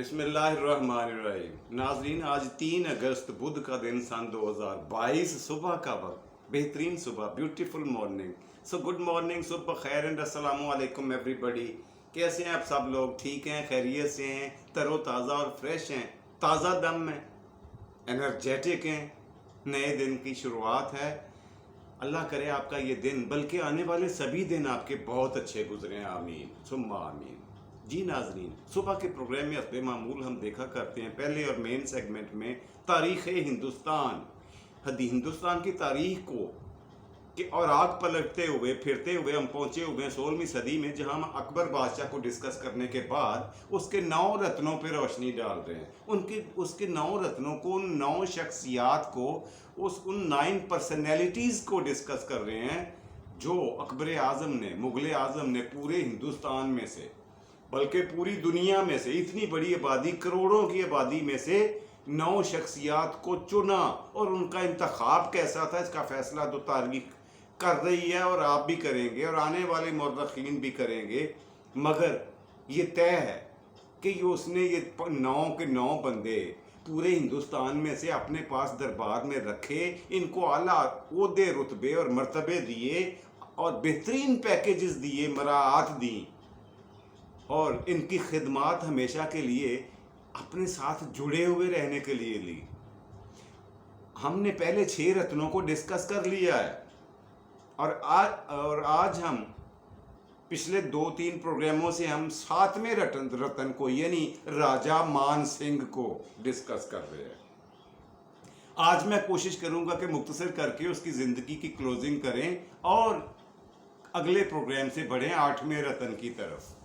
बिस्मिल्लाहिर्रहमानिर्रहीम। नाजरीन, आज 3 अगस्त बुध का दिन सन 2022, सुबह का वक्त, बेहतरीन सुबह, beautiful morning. So good morning, सुबह खैर एंड अस्सलामु अलैकुम एवरीबॉडी। कैसे हैं आप सब लोग? ठीक हैं, खैरियत से हैं, तरोताज़ा और फ्रेश हैं, ताज़ा दम में, एनर्जेटिक हैं। नए दिन की शुरुआत है। अल्लाह करे आपका ये दिन बल्कि आने वाले सभी दिन आपके बहुत अच्छे गुजरे। आमीन सुम्मा आमीन। जी नाजरीन, सुबह के प्रोग्राम में हस्बे मामूल हम देखा करते हैं पहले और मेन सेगमेंट में तारीख़ हिंदुस्तान की तारीख को कि और आग पलटते हुए फिरते हुए हम पहुंचे हुए हैं 16वीं सदी में, जहां हम अकबर बादशाह को डिस्कस करने के बाद उसके 9 रत्नों पर रोशनी डाल रहे हैं। उसके 9 रत्नों को, उन 9 शख्सियात को, उन 9 पर्सनैलिटीज़ को डिस्कस कर रहे हैं जो अकबर आज़म ने, मुग़ल आज़म ने पूरे हिंदुस्तान में से, बल्कि पूरी दुनिया में से, इतनी बड़ी आबादी, करोड़ों की आबादी में से 9 शख्सियात को चुना। और उनका इंतखाब कैसा था, इसका फैसला तो तारीख कर रही है और आप भी करेंगे और आने वाले मुर्रखीन भी करेंगे। मगर ये तय है कि उसने ये 9 के 9 बंदे पूरे हिंदुस्तान में से अपने पास दरबार में रखे, इनको आला ओहदे, रुतबे और मर्तबे दिए और बेहतरीन पैकेजेस दिए, मराआत दी और इनकी खिदमात हमेशा के लिए अपने साथ जुड़े हुए रहने के लिए ली। हमने पहले 6 रत्नों को डिस्कस कर लिया है और आज हम पिछले 2-3 प्रोग्रामों से हम 7वें रत्न को, यानी राजा मान सिंह को डिस्कस कर रहे हैं। आज मैं कोशिश करूंगा कि मुख्तसर करके उसकी ज़िंदगी की क्लोजिंग करें और अगले प्रोग्राम से बढ़ें 8वें रत्न की तरफ।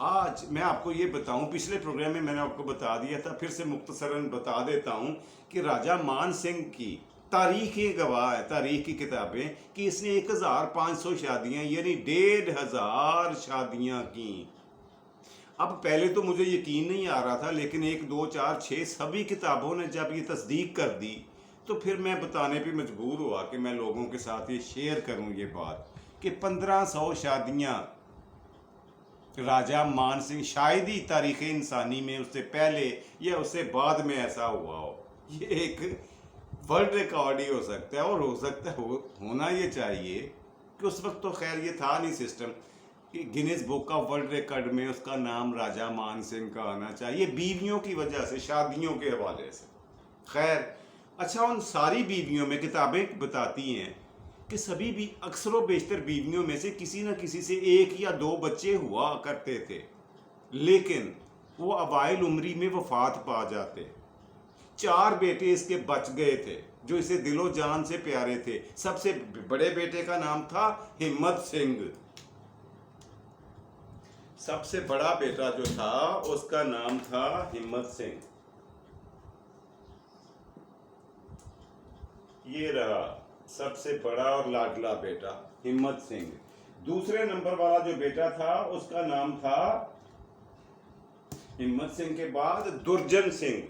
आज मैं आपको ये बताऊं, पिछले प्रोग्राम में मैंने आपको बता दिया था, फिर से मुख्तसरन बता देता हूं कि राजा मान सिंह की तारीख ये गवाह है, तारीख की किताबें, कि इसने 1500 शादियां यानी 1500 शादियां की। अब पहले तो मुझे यकीन नहीं आ रहा था, लेकिन 1, 2, 4, 6 सभी किताबों ने जब ये तस्दीक कर दी तो फिर मैं बताने पे मजबूर हुआ कि मैं लोगों के साथ ये शेयर करूं ये बात कि 1500 शादियां राजा मान सिंह, शायद ही तारीख़ इंसानी में उससे पहले या उससे बाद में ऐसा हुआ हो। ये एक वर्ल्ड रिकॉर्ड ही हो सकता है और हो सकता है होना ये चाहिए कि उस वक्त तो खैर ये था नहीं सिस्टम कि Guinness book of world record में उसका नाम राजा मान सिंह का आना चाहिए, बीवियों की वजह से, शादियों के हवाले से। खैर अच्छा, उन सारी बीवियों में किताबें बताती हैं कि सभी भी अक्सर व बेशतर बीवियों में से किसी न किसी से 1 या 2 बच्चे हुआ करते थे, लेकिन वो अवाइल उम्री में वफात पा जाते। 4 बेटे इसके बच गए थे जो इसे दिलो जान से प्यारे थे। सबसे बड़े बेटे का नाम था हिम्मत सिंह। सबसे बड़ा बेटा जो था उसका नाम था हिम्मत सिंह। ये रहा सबसे बड़ा और लाडला बेटा हिम्मत सिंह। दूसरे नंबर वाला जो बेटा था उसका नाम था, हिम्मत सिंह के बाद, दुर्जन सिंह।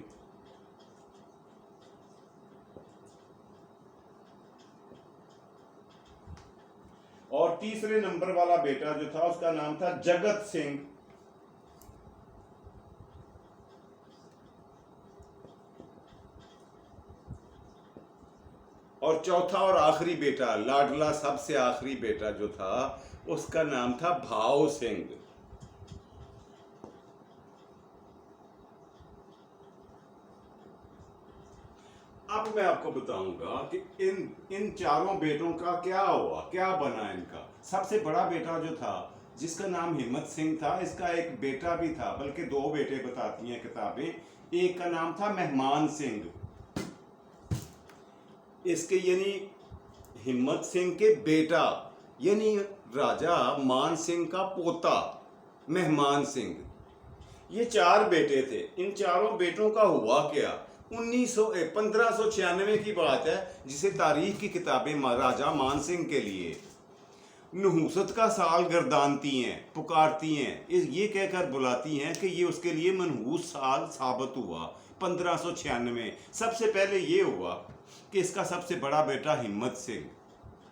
और तीसरे नंबर वाला बेटा जो था उसका नाम था जगत सिंह। और चौथा और आखिरी बेटा, लाडला सबसे आखिरी बेटा जो था उसका नाम था भाव सिंह। अब मैं आपको बताऊंगा कि इन चारों बेटों का क्या हुआ, क्या बना इनका। सबसे बड़ा बेटा जो था जिसका नाम हिम्मत सिंह था, इसका एक बेटा भी था, बल्कि 2 बेटे बताती हैं किताबें। एक का नाम था मेहमान सिंह, इसके यानी हिम्मत सिंह के बेटा, यानी राजा मान सिंह का पोता मेहमान सिंह। ये 4 बेटे थे। इन चारों बेटों का हुआ क्या, 1596 की बात है, जिसे तारीख की किताबें राजा मान सिंह के लिए नहूसत का साल गर्दानती हैं, पुकारती हैं, ये कहकर बुलाती हैं कि ये उसके लिए मनहूस साल साबित हुआ। 1596 सबसे पहले ये हुआ कि इसका सबसे बड़ा बेटा हिम्मत सिंह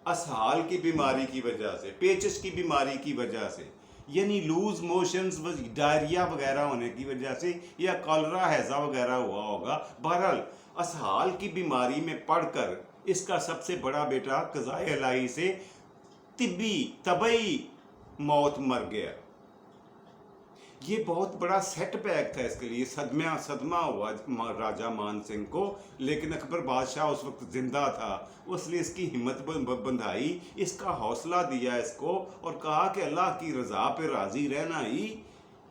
असहाल की बीमारी की वजह से, पेचिश की बीमारी की वजह से, यानी लूज मोशंस, डायरिया वगैरह होने की वजह से, या कॉलरा हैज़ा वगैरह हुआ होगा। बहरहाल असहाल की बीमारी में पड़कर इसका सबसे बड़ा बेटा क़ज़ाए इलाही से तबई मौत मर गया। ये बहुत बड़ा सेटबैक था इसके लिए, सदमा हुआ राजा मान सिंह को। लेकिन अकबर बादशाह उस वक्त जिंदा था, उसने इसकी हिम्मत बंधाई, इसका हौसला दिया इसको, और कहा कि अल्लाह की रज़ा पे राज़ी रहना ही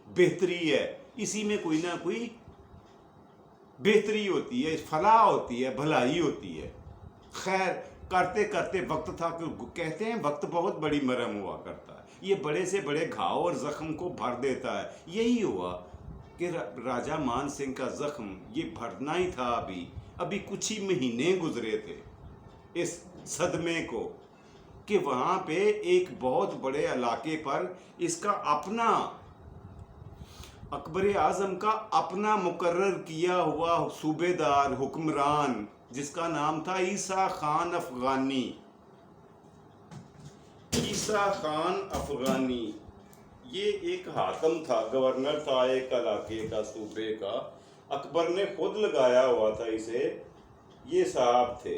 बेहतरी है, इसी में कोई ना कोई बेहतरी होती है, फलाह होती है, भलाई होती है। खैर करते करते वक्त था कि कहते हैं वक्त बहुत बड़ी मरहम हुआ करता है, ये बड़े से बड़े घाव और ज़ख्म को भर देता है। यही हुआ कि राजा मान सिंह का ज़ख्म ये भरना ही था। अभी कुछ ही महीने गुजरे थे इस सदमे को, कि वहाँ पे एक बहुत बड़े इलाके पर इसका अपना, अकबर आज़म का अपना मुकर्रर किया हुआ सूबेदार हुक्मरान, जिसका नाम था ईसा खान अफ़गानी। ईसा खान अफ़गानी ये एक हाकम था, गवर्नर था एक इलाके का, सूबे का। अकबर ने खुद लगाया हुआ था इसे, ये साहब थे।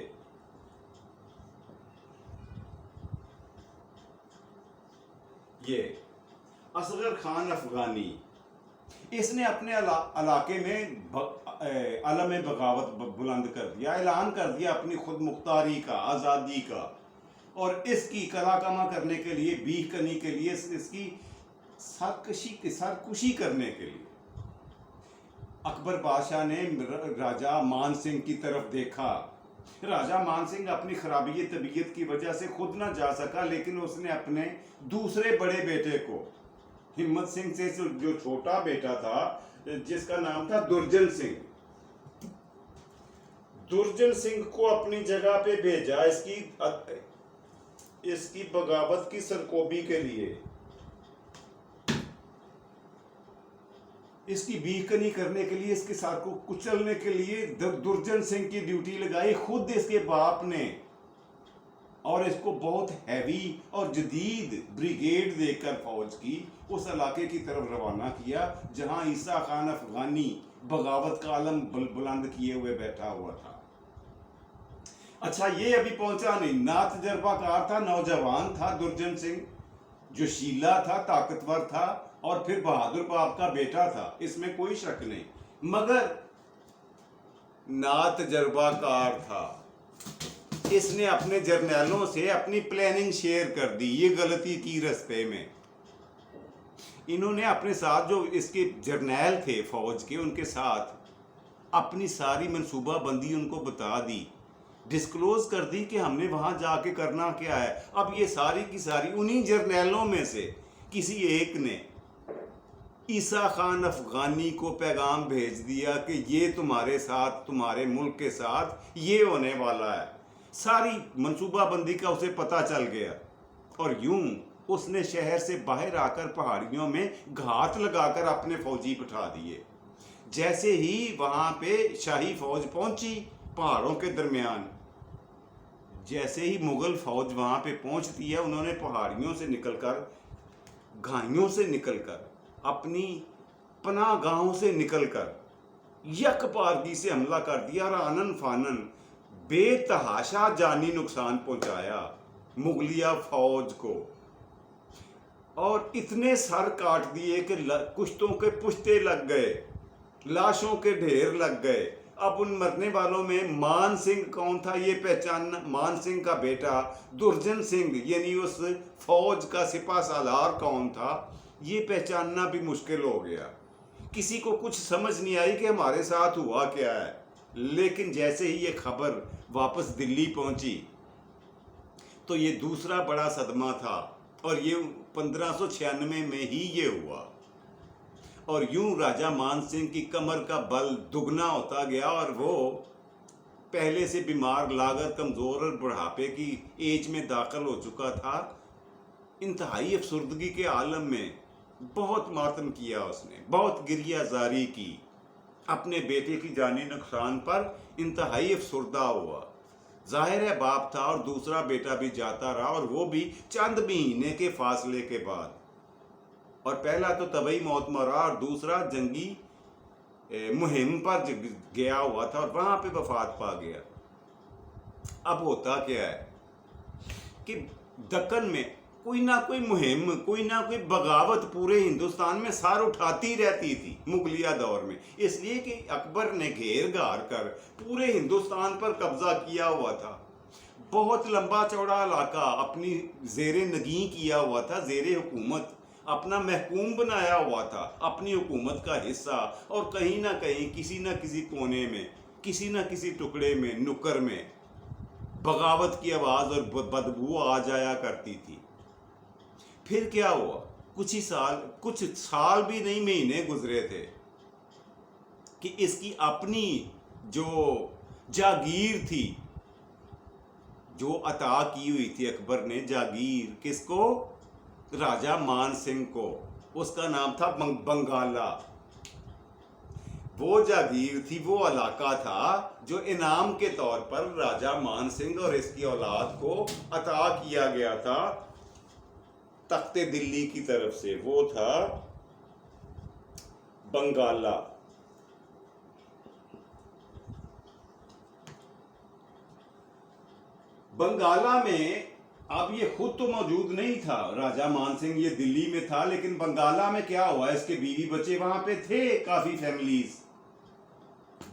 ये असगर खान अफ़गानी, इसने अपने इलाके में अलम बगावत बुलंद कर दिया, ऐलान कर दिया अपनी खुद मुख्तारी का, आज़ादी का, और इसकी कलाकमा करने के लिए, बीख करने के लिए, इसकी सरकुशी करने के लिए अकबर बादशाह ने राजा मान सिंह की तरफ देखा। राजा मान सिंह अपनी खराबी तबीयत की वजह से खुद ना जा सका, लेकिन उसने अपने दूसरे बड़े बेटे को, हिम्मत सिंह से जो छोटा बेटा था, जिसका नाम था दुर्जन सिंह, दुर्जन सिंह को अपनी जगह पे भेजा इसकी बगावत की सरकोबी के लिए, इसकी बीकनी करने के लिए, इसके साथ को कुचलने के लिए दुर्जन सिंह की ड्यूटी लगाई खुद इसके बाप ने, और इसको बहुत हैवी और जदीद ब्रिगेड देकर फौज की उस इलाके की तरफ रवाना किया जहां ईसा खान अफ़गानी बगावत का आलम बुलंद किए हुए बैठा हुआ था। अच्छा, ये अभी पहुंचा नहीं, ना तजर्बाकार था, नौजवान था दुर्जन सिंह, जो शीला था, ताकतवर था, और फिर बहादुर बाप का बेटा था, इसमें कोई शक नहीं, मगर ना तजर्बाकार था। इसने अपने जर्नैलों से अपनी प्लानिंग शेयर कर दी, ये गलती की रास्ते में। इन्होंने अपने साथ जो इसके जर्नैल थे फौज के, उनके साथ अपनी सारी मनसूबाबंदी उनको बता दी, डिस्क्लोज कर दी कि हमने वहां जाके करना क्या है। अब ये सारी की सारी उन्हीं जर्नैलों में से किसी एक ने ईसा खान अफ़गानी को पैगाम भेज दिया कि ये तुम्हारे साथ, तुम्हारे मुल्क के साथ ये होने वाला है। सारी मनसूबाबंदी का उसे पता चल गया, और यूं उसने शहर से बाहर आकर पहाड़ियों में घात लगाकर अपने फौजी बिठा दिए। जैसे ही वहां पे शाही फौज पहुंची पहाड़ों के दरमियान, जैसे ही मुगल फौज वहां पे पहुंचती है, उन्होंने पहाड़ियों से निकलकर, घाइयों से निकलकर, अपनी पनाहगाहों से निकलकर यकबारगी से हमला कर दिया और आनन फानन बेतहाशा जानी नुकसान पहुंचाया मुगलिया फौज को, और इतने सर काट दिए कि कुश्तों के पुश्ते लग गए, लाशों के ढेर लग गए। अब उन मरने वालों में मान सिंह कौन था ये पहचानना, मान सिंह का बेटा दुर्जन सिंह यानी उस फौज का सिपा सालार कौन था, ये पहचानना भी मुश्किल हो गया। किसी को कुछ समझ नहीं आई कि हमारे साथ हुआ क्या है। लेकिन जैसे ही ये खबर वापस दिल्ली पहुंची तो ये दूसरा बड़ा सदमा था, और ये 1596 में ही ये हुआ, और यूं राजा मान सिंह की कमर का बल दुगना होता गया, और वो पहले से बीमार, लागत, कमज़ोर और बुढ़ापे की एज में दाखिल हो चुका था। इंतहाई अफसुर्दगी के आलम में बहुत मातम किया उसने, बहुत गिरियाजारी की, अपने बेटे की जानी नुकसान पर इंतहाई अफसुर्दा हुआ। जाहिर है बाप था और दूसरा बेटा भी जाता रहा, और वो भी चंद महीने के फासले के बाद। और पहला तो तबई मौत मरा और दूसरा जंगी मुहिम पर गया हुआ था और वहां पे वफात पा गया। अब होता क्या है कि दक्कन में कोई ना कोई मुहिम, कोई ना कोई बगावत पूरे हिंदुस्तान में सार उठाती रहती थी मुगलिया दौर में, इसलिए कि अकबर ने घेर घार कर पूरे हिंदुस्तान पर कब्जा किया हुआ था। बहुत लंबा चौड़ा इलाका अपनी जेरे नगी किया हुआ था, जेरे हुकूमत अपना महकूम बनाया हुआ था, अपनी हुकूमत का हिस्सा। और कहीं ना कहीं किसी न किसी कोने में, किसी न किसी टुकड़े में, नुक्कर में बगावत की आवाज़ और बदबू आ जाया करती थी। फिर क्या हुआ, कुछ साल भी नहीं, महीने गुजरे थे कि इसकी अपनी जो जागीर थी, जो अता की हुई थी अकबर ने जागीर, किसको? राजा मान सिंह को। उसका नाम था बंगाला। वो जागीर थी, वो इलाका था जो इनाम के तौर पर राजा मान सिंह और इसकी औलाद को अता किया गया था तख्ते दिल्ली की तरफ से। वो था बंगाला। बंगाला में अब ये खुद तो मौजूद नहीं था, राजा मान सिंह ये दिल्ली में था, लेकिन बंगाला में क्या हुआ, इसके बीवी बच्चे वहां पे थे, काफी फैमिलीज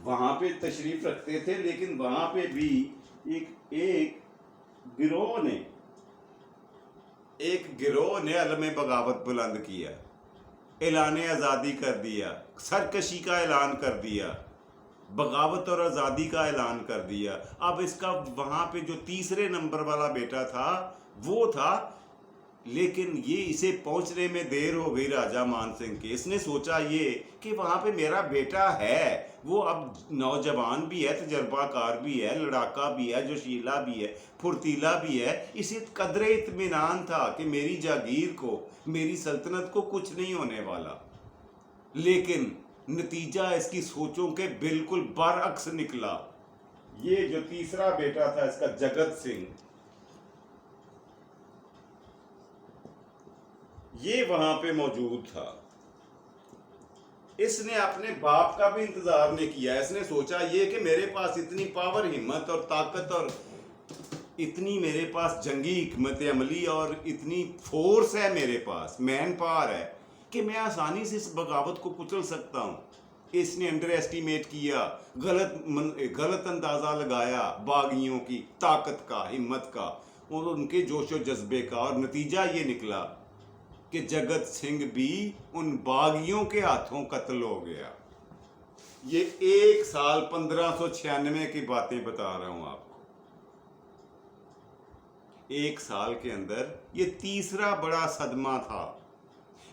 वहां पे तशरीफ रखते थे। लेकिन वहां पे भी एक गिरोह ने अलम बगावत बुलंद किया, ऐलान आज़ादी कर दिया, सरकशी का ऐलान कर दिया, बगावत और आज़ादी का ऐलान कर दिया। अब इसका वहाँ पे जो तीसरे नंबर वाला बेटा था वो था, लेकिन ये इसे पहुँचने में देर हो गई राजा मान सिंह के। इसने सोचा ये कि वहाँ पे मेरा बेटा है, वो अब नौजवान भी है, तजर्बाकार भी है, लड़ाका भी है, जोशीला भी है, फुर्तीला भी है। इसे कदरे इत्मीनान था कि मेरी जागीर को, मेरी सल्तनत को कुछ नहीं होने वाला। लेकिन नतीजा इसकी सोचों के बिल्कुल बरअक्स निकला। ये जो तीसरा बेटा था इसका, जगत सिंह, ये वहां पे मौजूद था। इसने अपने बाप का भी इंतजार नहीं किया। इसने सोचा ये कि मेरे पास इतनी पावर, हिम्मत और ताकत और इतनी मेरे पास जंगी हिकमत अमली और इतनी फोर्स है, मेरे पास मैन पावर है कि मैं आसानी से इस बगावत को कुचल सकता हूँ। इसने अंडर एस्टिमेट किया, गलत अंदाज़ा लगाया बागियों की ताकत का, हिम्मत का और उनके जोशो जज्बे का, और नतीजा ये निकला कि जगत सिंह भी उन बागियों के हाथों कत्ल हो गया। ये 1 साल 1596 की बातें बता रहा हूँ आपको। 1 साल के अंदर ये तीसरा बड़ा सदमा था।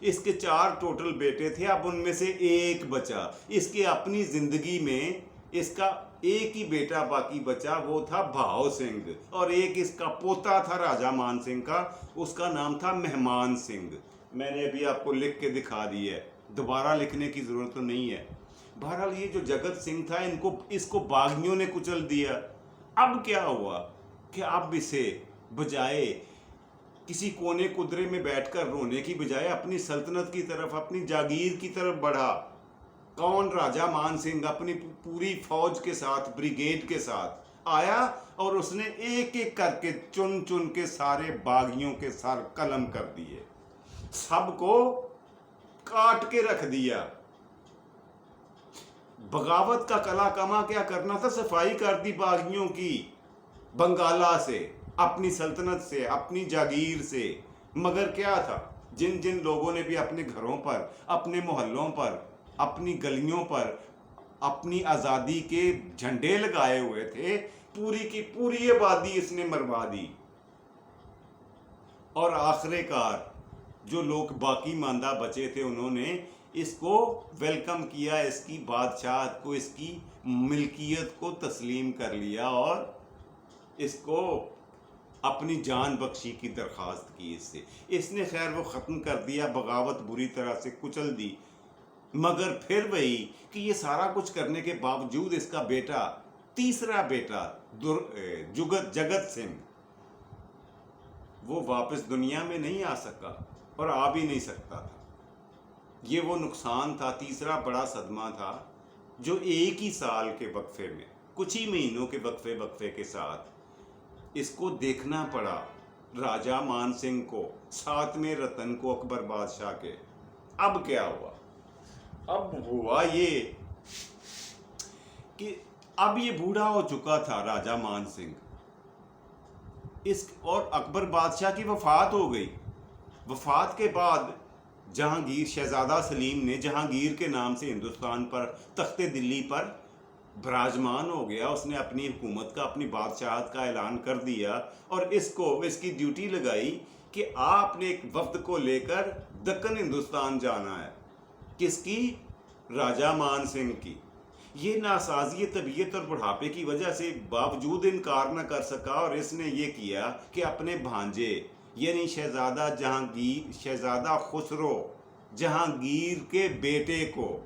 इसके 4 टोटल बेटे थे, अब उनमें से एक बचा। इसके अपनी जिंदगी में इसका एक ही बेटा बाकी बचा, वो था भाव सिंह, और एक इसका पोता था राजा मान सिंह का, उसका नाम था मेहमान सिंह। मैंने अभी आपको लिख के दिखा दी है, दोबारा लिखने की जरूरत तो नहीं है। बहरहाल ये जो जगत सिंह था, इसको बागियों ने कुचल दिया। अब क्या हुआ कि अब इसे बजाय किसी कोने कुदरे में बैठकर रोने की बजाय अपनी सल्तनत की तरफ, अपनी जागीर की तरफ बढ़ा। कौन? राजा मान सिंह अपनी पूरी फौज के साथ, ब्रिगेड के साथ आया और उसने एक एक करके चुन चुन के सारे बागियों के सर कलम कर दिए, सबको काट के रख दिया। बगावत का कला कमा क्या करना था, सफाई कर दी बागियों की, बंगाला से, अपनी सल्तनत से, अपनी जागीर से। मगर क्या था, जिन जिन लोगों ने भी अपने घरों पर, अपने मोहल्लों पर, अपनी गलियों पर अपनी आज़ादी के झंडे लगाए हुए थे, पूरी की पूरी आबादी इसने मरवा दी। और आखिरकार जो लोग बाकी मांदा बचे थे, उन्होंने इसको वेलकम किया, इसकी बादशाहत को, इसकी मिल्कियत को तस्लीम कर लिया और इसको अपनी जान बख्शी की दरख्वास्त की। इसने खैर वो ख़त्म कर दिया, बगावत बुरी तरह से कुचल दी। मगर फिर वही कि ये सारा कुछ करने के बावजूद इसका बेटा, तीसरा बेटा जगत सिंह, वो वापस दुनिया में नहीं आ सका और आ भी नहीं सकता था। ये वो नुकसान था, तीसरा बड़ा सदमा था जो एक ही साल के वक्फे में, कुछ ही महीनों के वक्फे के साथ इसको देखना पड़ा राजा मान सिंह को, सातवें रतन को, अकबर बादशाह के। अब क्या हुआ? अब हुआ ये कि अब ये बूढ़ा हो चुका था राजा मान सिंह, इस और अकबर बादशाह की वफात हो गई। वफात के बाद जहांगीर, शहजादा सलीम ने जहांगीर के नाम से हिंदुस्तान पर, तख्ते दिल्ली पर विराजमान हो गया। उसने अपनी हुकूमत का, अपनी बादशाहत का ऐलान कर दिया और इसकी ड्यूटी लगाई कि आपने एक वफ्द को लेकर दक्कन हिंदुस्तान जाना है। किसकी? राजा मान सिंह की। ये नासाजी तबीयत और बुढ़ापे की वजह से बावजूद इनकार न कर सका और इसने ये किया कि अपने भांजे यानी शहजादा जहांगीर, शहजादा खुसरो जहांगीर के बेटे को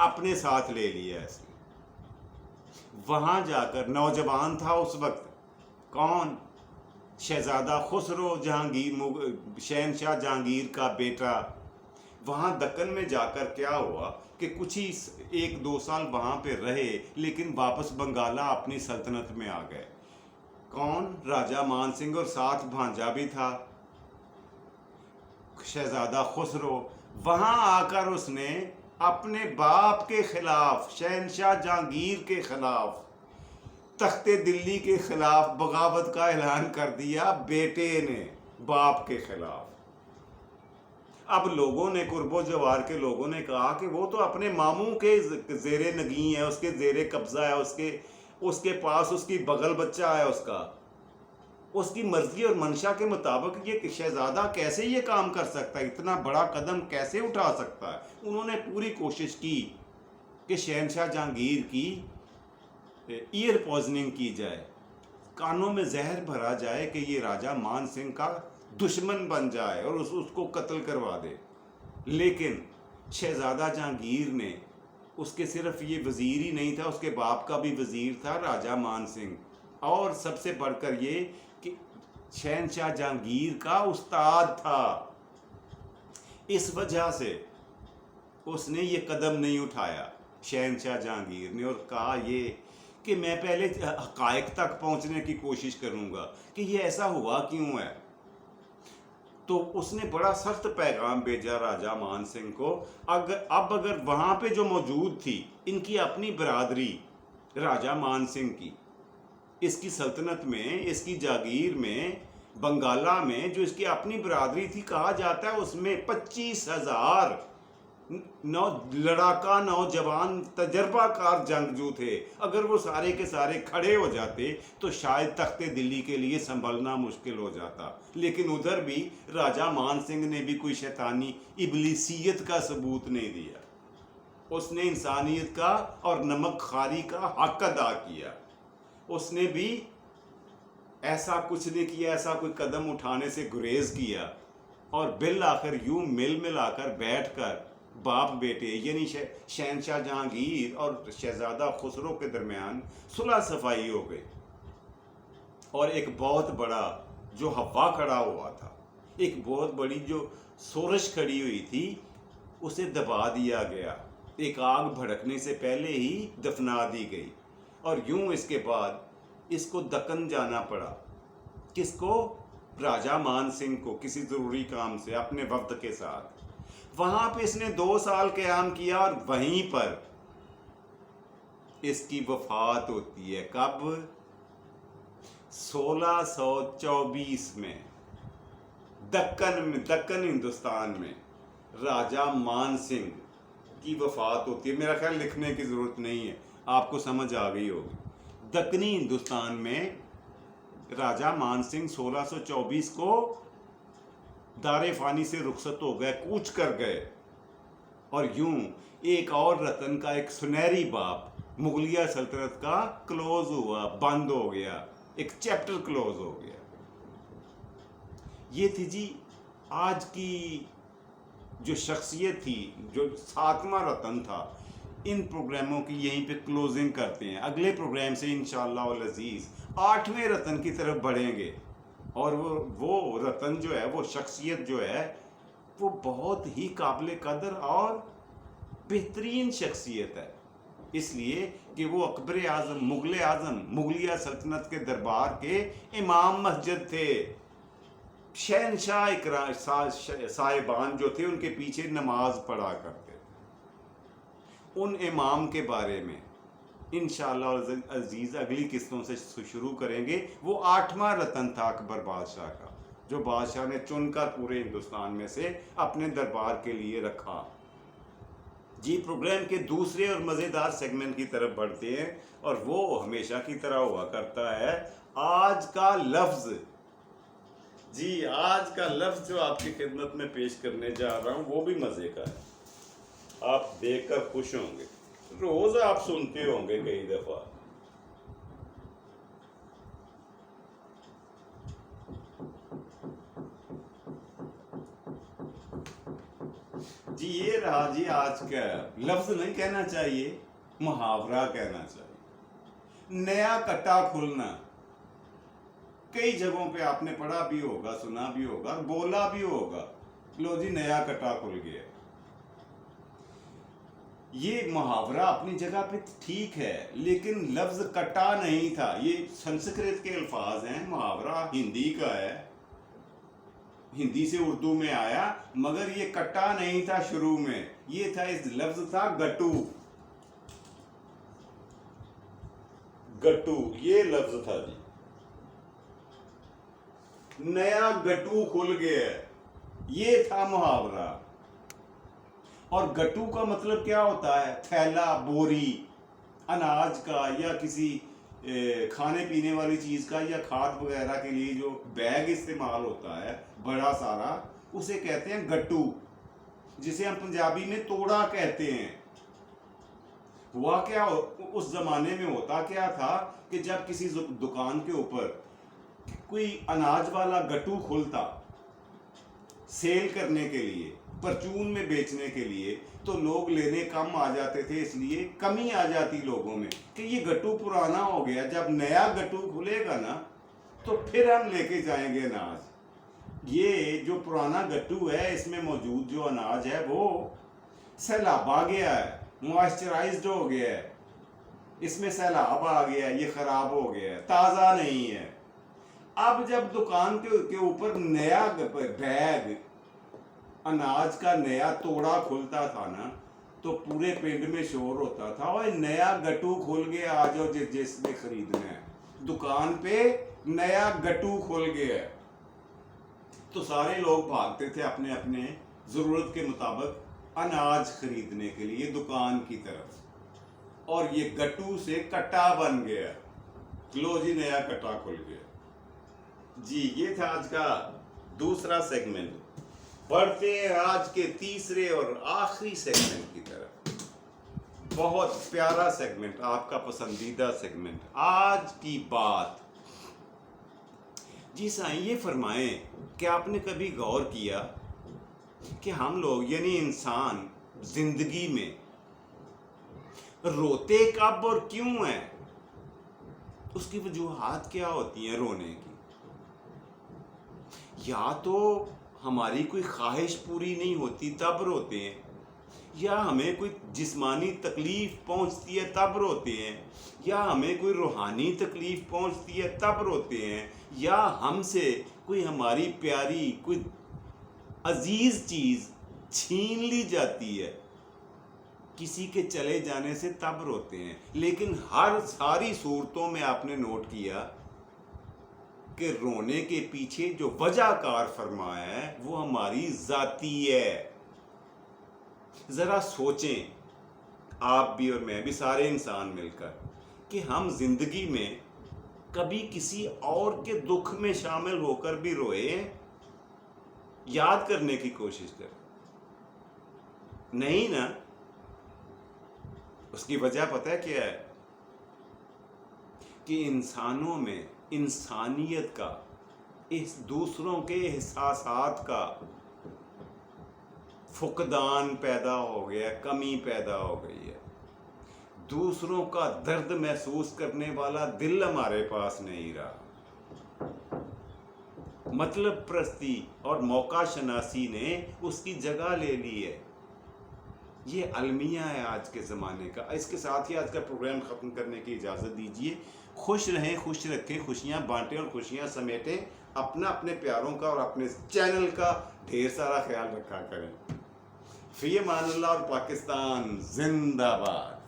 अपने साथ ले लिया इसने। वहां जाकर, नौजवान था उस वक्त, कौन? शहजादा खुसरो जहांगीर, शहनशाह जहांगीर का बेटा। वहाँ दक्कन में जाकर क्या हुआ कि कुछ ही 1-2 साल वहाँ पे रहे, लेकिन वापस बंगाला अपनी सल्तनत में आ गए। कौन? राजा मान सिंह, और साथ भांजा भी था शहजादा खुसरो। वहाँ आकर उसने अपने बाप के खिलाफ, शहनशाह जहांगीर के खिलाफ, तख्ते दिल्ली के खिलाफ बगावत का ऐलान कर दिया, बेटे ने बाप के खिलाफ। अब लोगों ने, कुर्बो जवार के लोगों ने कहा कि वो तो अपने मामू के जेरे नगी है, उसके जेरे कब्जा है, उसके पास उसकी बगल बच्चा है, उसकी मर्जी और मंशा के मुताबिक ये शहजादा कैसे ये काम कर सकता है, इतना बड़ा कदम कैसे उठा सकता है। उन्होंने पूरी कोशिश की कि शहनशाह जहांगीर की ईयर पॉइजनिंग की जाए, कानों में जहर भरा जाए कि ये राजा मान सिंह का दुश्मन बन जाए और उसको कत्ल करवा दे। लेकिन शहजादा जहांगीर ने, उसके सिर्फ ये वज़ीर ही नहीं था, उसके बाप का भी वज़ीर था राजा मान सिंह, और सबसे बढ़कर ये कि शहनशाह जहांगीर का उस्ताद था। इस वजह से उसने ये कदम नहीं उठाया शहनशाह जहांगीर ने, और कहा ये कि मैं पहले हक़ाइक़ तक पहुंचने की कोशिश करूंगा कि ये ऐसा हुआ क्यों है। तो उसने बड़ा सख्त पैगाम भेजा राजा मान सिंह को। अगर वहाँ पे जो मौजूद थी, इनकी अपनी बरादरी राजा मान सिंह की, इसकी सल्तनत में, इसकी जागीर में, बंगाला में जो इसकी अपनी बरादरी थी, कहा जाता है उसमें 25,000 लड़ाका नौजवान तजर्बाकार जंगजू थे। अगर वो सारे के सारे खड़े हो जाते तो शायद तख्ते दिल्ली के लिए संभलना मुश्किल हो जाता। लेकिन उधर भी राजा मान सिंह ने भी कोई शैतानी इबलीसियत का सबूत नहीं दिया। उसने इंसानियत का और नमक खारी का हक अदा किया। उसने भी ऐसा कुछ नहीं किया, ऐसा कोई कदम उठाने से गुरेज किया, और बिल आखिर यूं मिल मिलाकर बैठकर बाप बेटे यानी शहनशाह जहांगीर और शहजादा खुसरो के दरमियान सुलह सफाई हो गई, और एक बहुत बड़ा जो हवा खड़ा हुआ था, एक बहुत बड़ी जो सोरश खड़ी हुई थी, उसे दबा दिया गया। एक आग भड़कने से पहले ही दफना दी गई, और यूं इसके बाद इसको दक्कन जाना पड़ा। किसको? राजा मान सिंह को, किसी ज़रूरी काम से अपने वफ्द के साथ। वहाँ पे इसने 2 साल क़याम किया, और वहीं पर इसकी वफात होती है। कब? 1624 में दक्कन हिंदुस्तान में राजा मान सिंह की वफात होती है। मेरा ख्याल लिखने की ज़रूरत नहीं है, आपको समझ आ गई होगी। दक्कनी हिंदुस्तान में राजा मान सिंह 1624 को दारे फानी से रुखसत हो गए, कूच कर गए, और यूं एक और रतन का, एक सुनहरी बाप मुगलिया सल्तनत का क्लोज हुआ, बंद हो गया, एक चैप्टर क्लोज हो गया। ये थी जी आज की जो शख्सियत थी, जो 7वां रतन था। इन प्रोग्रामों की यहीं पे क्लोजिंग करते हैं। अगले प्रोग्राम से इंशाअल्लाह वल अज़ीज़ 8वें रतन की तरफ बढ़ेंगे, और वो रतन जो है, वो शख्सियत जो है, वो बहुत ही काबिल कदर और बेहतरीन शख्सियत है, इसलिए कि वो अकबर आज़म मुग़ल आज़म मुगलिया सल्तनत के दरबार के इमाम मस्जिद थे। शहनशाह इकराम साहिबान जो थे उनके पीछे नमाज पढ़ा करते थे। उन इमाम के बारे में इंशाअल्लाह अजीज़ अगली किस्तों से शुरू करेंगे। वो 8वां रतन था अकबर बादशाह का, जो बादशाह ने चुनकर पूरे हिंदुस्तान में से अपने दरबार के लिए रखा। जी, प्रोग्राम के दूसरे और मज़ेदार सेगमेंट की तरफ बढ़ते हैं, और वो हमेशा की तरह हुआ करता है आज का लफ्ज़। जी, आज का लफ्ज़ जो आपकी खिदमत में पेश करने जा रहा हूँ वो भी मज़े का है, आप देखकर खुश होंगे। रोज़ आप सुनते होंगे कई दफ़ा। जी, ये रहा जी आज का लफ्ज़। नहीं कहना चाहिए, मुहावरा कहना चाहिए। नया कट्टा खुलना, कई जगहों पे आपने पढ़ा भी होगा, सुना भी होगा, बोला भी होगा, लो जी नया कट्टा खुल गया। ये मुहावरा अपनी जगह पे ठीक है, लेकिन लफ्ज़ कट्टा नहीं था। ये संस्कृत के अल्फाज हैं, मुहावरा हिंदी का है, हिंदी से उर्दू में आया, मगर ये कट्टा नहीं था शुरू में। ये था, इस लफ्ज़ था गट्टू। गट्टू ये लफ्ज़ था जी। नया गट्टू खुल गया, ये था मुहावरा। और गट्टू का मतलब क्या होता है? थैला, बोरी अनाज का या किसी खाने पीने वाली चीज़ का या खाद वगैरह के लिए जो बैग इस्तेमाल होता है बड़ा सारा, उसे कहते हैं गट्टू, जिसे हम पंजाबी में तोड़ा कहते हैं। हुआ क्या, उस ज़माने में होता क्या था कि जब किसी दुकान के ऊपर कोई अनाज वाला गट्टू खुलता सेल करने के लिए, परचून में बेचने के लिए, तो लोग लेने कम आ जाते थे, इसलिए कमी आ जाती लोगों में कि ये गट्टू पुराना हो गया, जब नया गट्टू खुलेगा ना तो फिर हम लेके जाएंगे अनाज। ये जो पुराना गट्टू है, इसमें मौजूद जो अनाज है वो सैलाब आ गया है, मॉइस्चराइज्ड हो गया है, इसमें सैलाब आ गया है, ये ख़राब हो गया है, ताज़ा नहीं है। अब जब दुकान के ऊपर नया बैग अनाज का नया तोड़ा खुलता था ना, तो पूरे पिंड में शोर होता था, और नया गट्टू खुल गया, आ जाओ जिसने खरीदना है, दुकान पे नया गट्टू खुल गया। तो सारे लोग भागते थे अपने अपने ज़रूरत के मुताबिक अनाज खरीदने के लिए दुकान की तरफ, और ये गट्टू से कट्टा बन गया। लो जी नया कट्टा खुल गया। जी, ये था आज का दूसरा सेगमेंट। बढ़ते हैं आज के तीसरे और आखिरी सेगमेंट की तरफ। बहुत प्यारा सेगमेंट, आपका पसंदीदा सेगमेंट, आज की बात। जी साईं, ये फरमाएं कि आपने कभी गौर किया कि हम लोग यानी इंसान जिंदगी में रोते कब और क्यों हैं? उसकी वजूहात क्या होती हैं रोने की? या तो हमारी कोई ख्वाहिश पूरी नहीं होती तब रोते हैं, या हमें कोई जिस्मानी तकलीफ़ पहुंचती है तब रोते हैं, या हमें कोई रूहानी तकलीफ़ पहुंचती है तब रोते हैं, या हमसे कोई हमारी प्यारी कोई अजीज़ चीज़ छीन ली जाती है किसी के चले जाने से तब रोते हैं। लेकिन हर सारी सूरतों में आपने नोट किया कि रोने के पीछे जो वजह कार फरमाया है वो हमारी ज़ाती है। ज़रा सोचें, आप भी और मैं भी, सारे इंसान मिलकर, कि हम जिंदगी में कभी किसी और के दुख में शामिल होकर भी रोए? याद करने की कोशिश करें। नहीं ना? उसकी वजह पता है क्या है? कि इंसानों में इंसानियत का, इस दूसरों के एहसासात का फुकदान पैदा हो गया, कमी पैदा हो गई है। दूसरों का दर्द महसूस करने वाला दिल हमारे पास नहीं रहा। मतलब प्रस्ती और मौका शनासी ने उसकी जगह ले ली है। ये अलमिया है आज के ज़माने का। इसके साथ ही आज का प्रोग्राम ख़त्म करने की इजाज़त दीजिए। खुश रहें, खुश रखें, खुशियाँ बांटें और खुशियाँ समेटें। अपना, अपने प्यारों का और अपने चैनल का ढेर सारा ख्याल रखा करें। फ़ी अमान अल्लाह और पाकिस्तान जिंदाबाद।